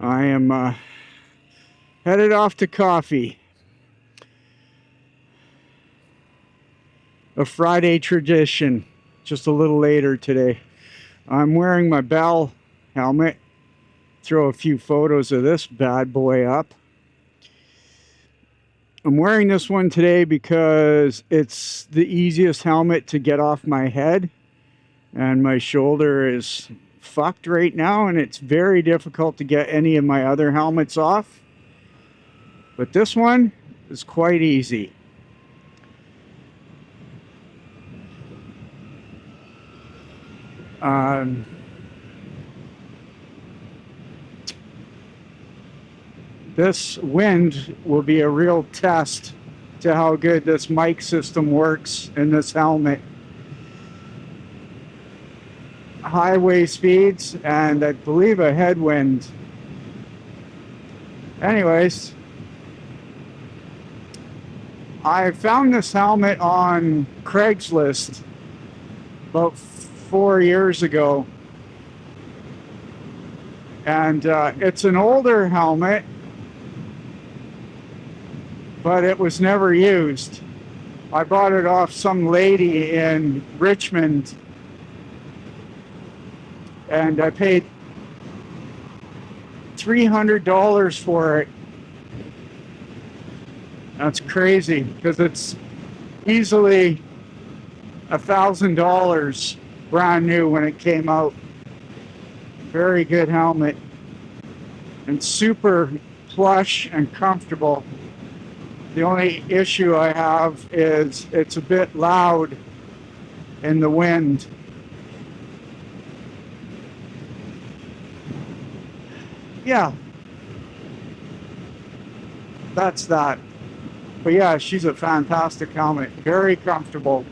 I am headed off to coffee. A Friday tradition, just a little later today. I'm wearing my Bell helmet. Throw a few photos of this bad boy up. I'm wearing this one today because it's the easiest helmet to get off my head, and my shoulder is fucked right now, and it's very difficult to get any of my other helmets off. But this one is quite easy. Um, this wind will be a real test to how good this mic system works in this helmet. Highway speeds and I believe a headwind. Anyways, I found this helmet on Craigslist about 4 years ago, and it's an older helmet, but it was never used. I bought it off some lady in Richmond, and I paid $300 for it. That's crazy because it's easily $1,000 brand new when it came out. Very good helmet and super plush and comfortable. The only issue I have is it's a bit loud in the wind. Yeah, that's that. But yeah, she's a fantastic helmet. Very comfortable.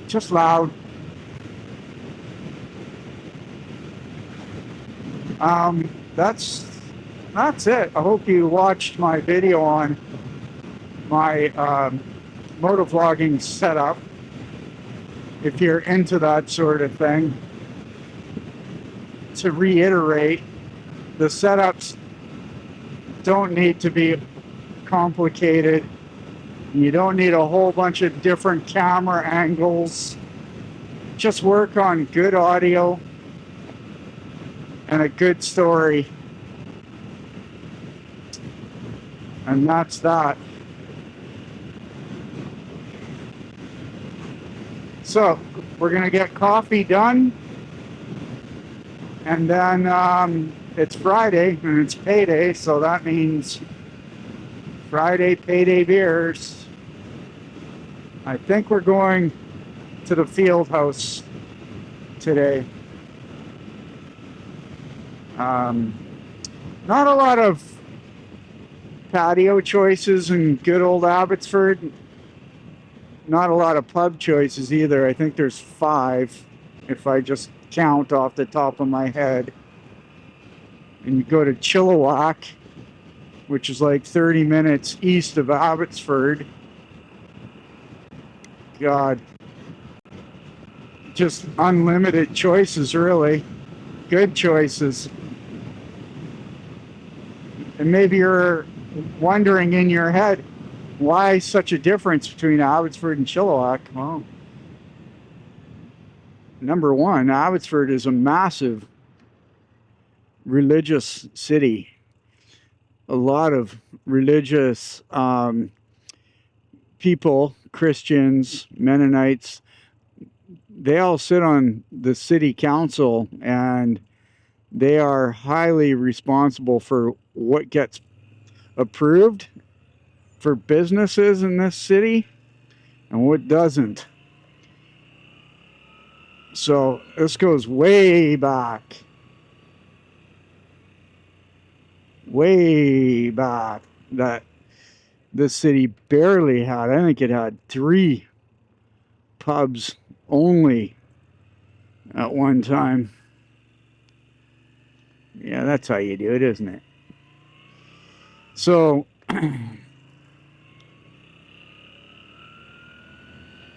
Just loud. That's it. I hope you watched my video on my motovlogging setup. If you're into that sort of thing. To reiterate, the setups don't need to be complicated. You don't need a whole bunch of different camera angles. Just work on good audio and a good story. And that's that. So we're gonna get coffee done, and then it's Friday and it's payday, so that means Friday payday beers. I think we're going to the field house today. Not a lot of patio choices in good old Abbotsford. Not a lot of pub choices either. I think there's 5 if I just count off the top of my head. And you go to Chilliwack, which is like 30 minutes east of Abbotsford. God, just unlimited choices, really. Good choices. And maybe you're wondering in your head, why such a difference between Abbotsford and Chilliwack? Well, number one, Abbotsford is a massive religious city. A lot of religious people, Christians, Mennonites, they all sit on the city council, and they are highly responsible for what gets approved for businesses in this city and what doesn't. So this goes way back. Way back, that this city barely had, I think it had 3 pubs only at one time. Yeah, that's how you do it, isn't it? So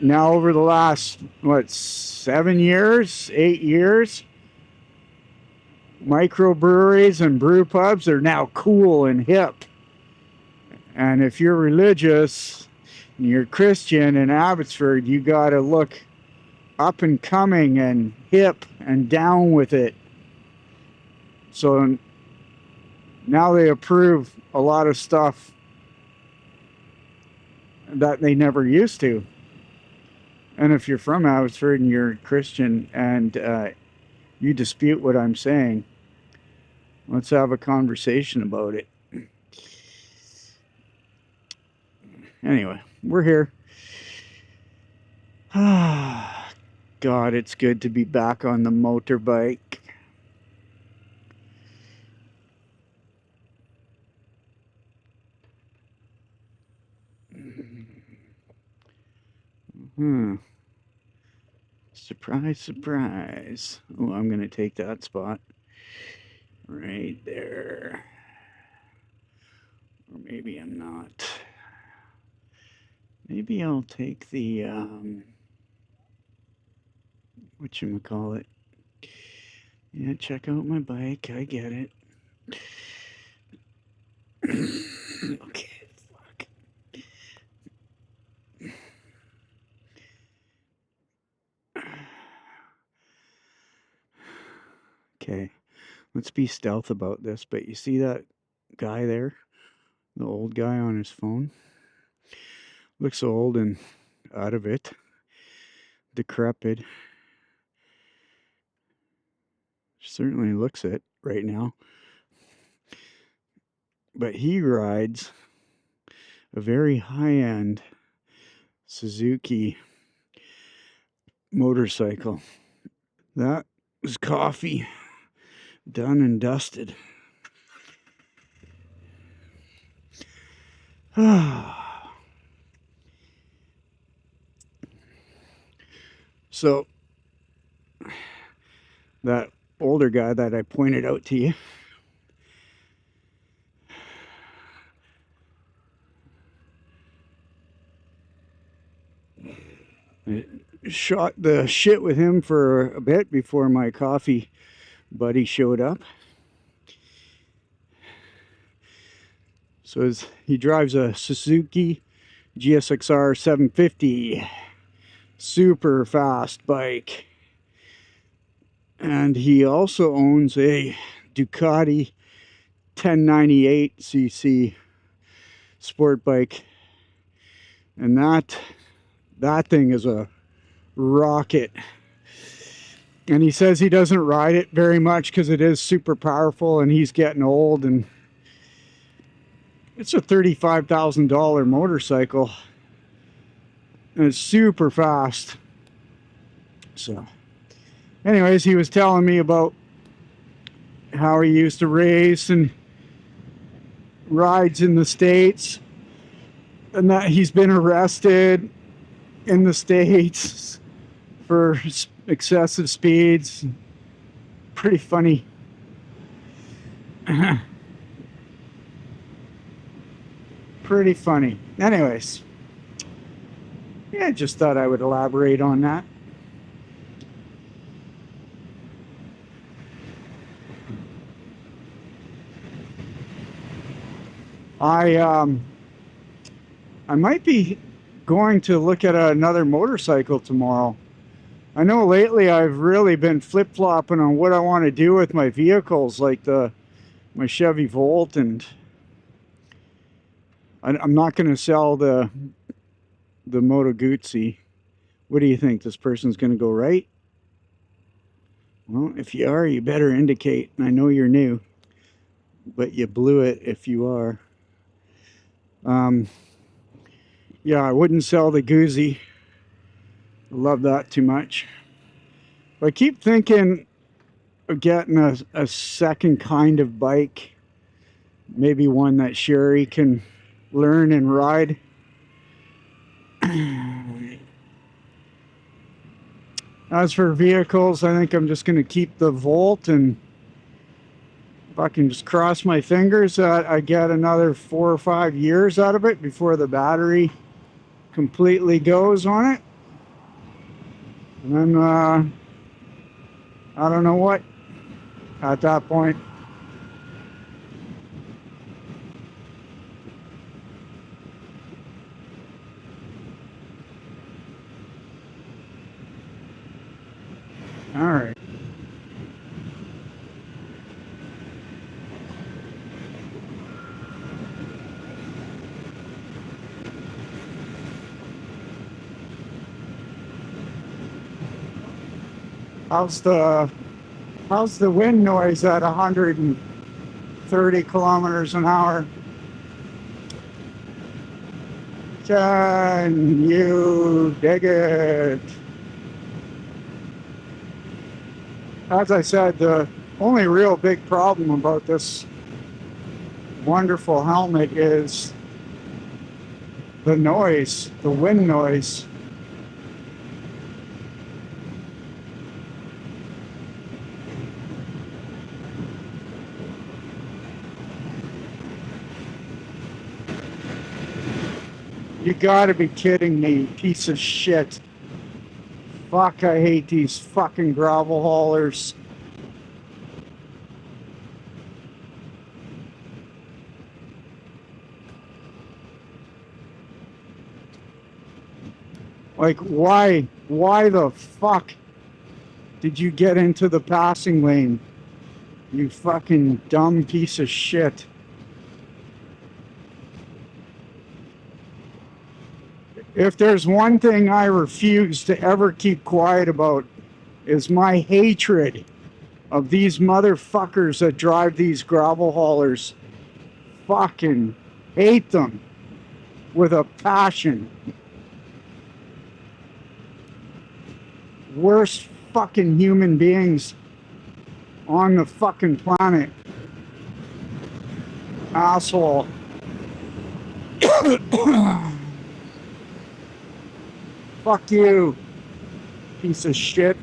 now over the last, 7 years, 8 years, microbreweries and brew pubs are now cool and hip. And if you're religious and you're Christian in Abbotsford, you got to look up and coming and hip and down with it. So now they approve a lot of stuff that they never used to. And if you're from Abbotsford and you're Christian and you dispute what I'm saying, let's have a conversation about it. Anyway, we're here. God, it's good to be back on the motorbike. Surprise, surprise. Oh, I'm going to take that spot right there. Or maybe I'm not. Maybe I'll take the, whatchamacallit. Yeah, check out my bike. I get it. Okay, fuck. Okay, let's be stealth about this. But you see that guy there? The old guy on his phone? Looks old and out of it. Decrepit. Certainly looks it right now. But he rides a very high-end Suzuki motorcycle. That was coffee done and dusted. So that older guy that I pointed out to you, I shot the shit with him for a bit before my coffee buddy showed up. So he drives a Suzuki GSXR 750, super fast bike. And he also owns a Ducati 1098cc sport bike. And that thing is a rocket. And he says he doesn't ride it very much because it is super powerful and he's getting old, and it's a $35,000 motorcycle and it's super fast. So anyways, he was telling me about how he used to race and rides in the States, and that he's been arrested in the States for excessive speeds. Pretty funny. Pretty funny. Anyways, yeah, just thought I would elaborate on that. I might be going to look at another motorcycle tomorrow. I know lately I've really been flip-flopping on what I want to do with my vehicles, like my Chevy Volt, and I'm not going to sell the Moto Guzzi. What do you think? This person's going to go right? Well, if you are, you better indicate. I know you're new, but you blew it if you are. Yeah, I wouldn't sell the Guzzi. I love that too much. But I keep thinking of getting a second kind of bike. Maybe one that Sherry can learn and ride. As for vehicles, I think I'm just going to keep the Volt, and if I can just cross my fingers that I get another 4 or 5 years out of it before the battery completely goes on it. And then I don't know what at that point. All right. How's the wind noise at 130 kilometers an hour? Can you dig it? As I said, the only real big problem about this wonderful helmet is the noise, the wind noise. You gotta be kidding me, piece of shit. Fuck, I hate these fucking gravel haulers. Like, why the fuck did you get into the passing lane? You fucking dumb piece of shit. If there's one thing I refuse to ever keep quiet about, is my hatred of these motherfuckers that drive these gravel haulers. Fucking hate them with a passion. Worst fucking human beings on the fucking planet. Asshole. Fuck you, piece of shit.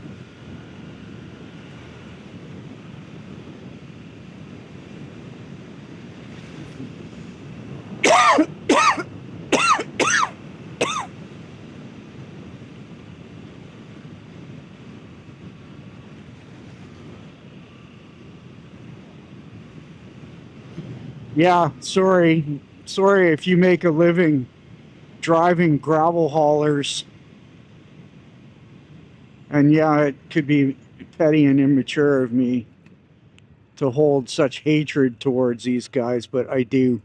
Yeah, sorry. Sorry if you make a living driving gravel haulers. And yeah, it could be petty and immature of me to hold such hatred towards these guys, but I do.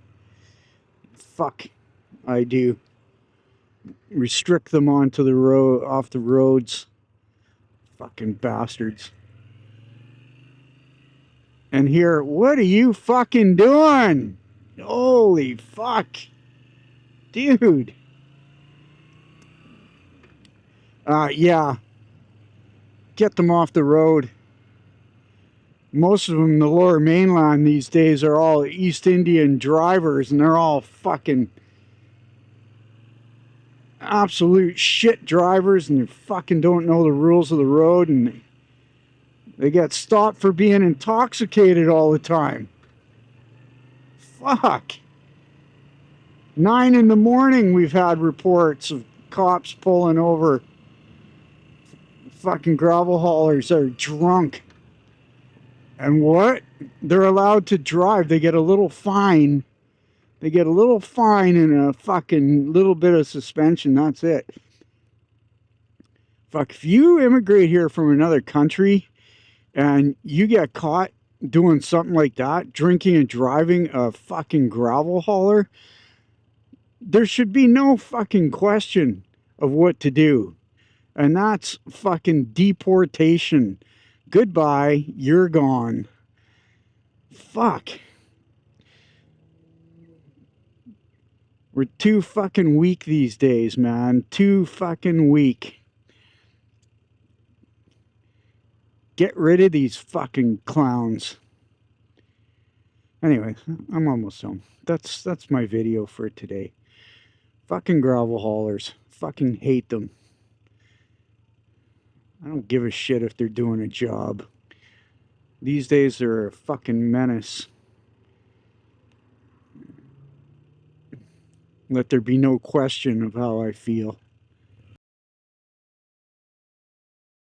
Fuck, I do. Restrict them onto the road, off the roads. Fucking bastards. And here, what are you fucking doing? Holy fuck. Dude. Yeah. Get them off the road. Most of them, the lower mainland these days, are all East Indian drivers, and they're all fucking absolute shit drivers, and they fucking don't know the rules of the road, and they get stopped for being intoxicated all the time. Fuck. 9 in the morning, we've had reports of cops pulling over fucking gravel haulers that are drunk. And what? They're allowed to drive. They get a little fine. They get a little fine and a fucking little bit of suspension. That's it. Fuck, if you immigrate here from another country and you get caught doing something like that, drinking and driving a fucking gravel hauler, there should be no fucking question of what to do. And that's fucking deportation. Goodbye, you're gone. Fuck. We're too fucking weak these days, man. Too fucking weak. Get rid of these fucking clowns. Anyway, I'm almost home. That's my video for today. Fucking gravel haulers. Fucking hate them. I don't give a shit if they're doing a job. These days they're a fucking menace. Let there be no question of how I feel.